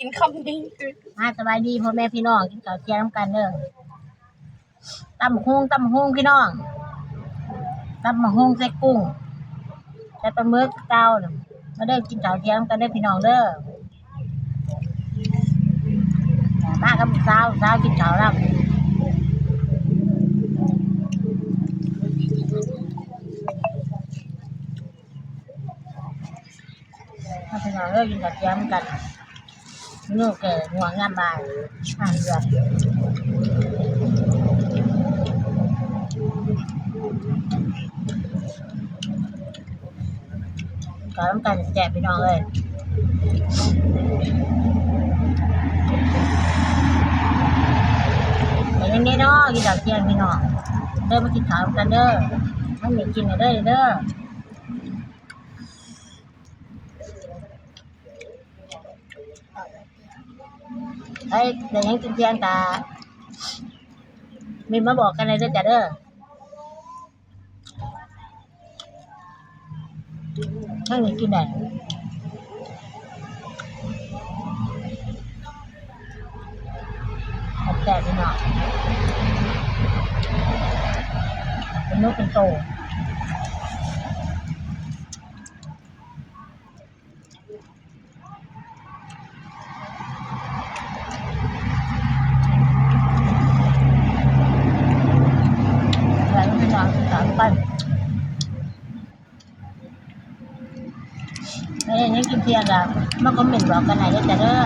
กินคำนี้คือมาสบายดีพ่อแม่พี่น้องกินข้าวเที่ยงนำกันเด้อตำบักหุ่งพี่น้องตำบักหุ่งใส่กุ้งใส่ปลาหมึกเก่าน่ะมาเด้อกินข้าวเที่ยงนำกันเด้อพี่น้องเด้อมากับสาวกินข้าวแล้วมาพี่น้องเด้อกินข้าวเที่ยงนำกันเมนูแก่หัวงามบ่ายเดือดข้าวน้ำกันแจกพี่น้องเลยแต่ยังนี้เนาะกินข้าวเที่ยงพี่น้องเด้อมากินข้าวนำกันเด้อให้มีกินเด้อไอ้แต่ยังกินเที่ยงตามีมาบอกกันเลยเด้อจ้ะเด้อให้มีกินได้แต่พี่น้องเป็นลูกเป็นโตอะไรก็พี่น้องสามปันไม่ได้ยังกินเที่ยงแล้วมาคอมเมนต์บอกกันไหนเด้อจ้ะเด้อ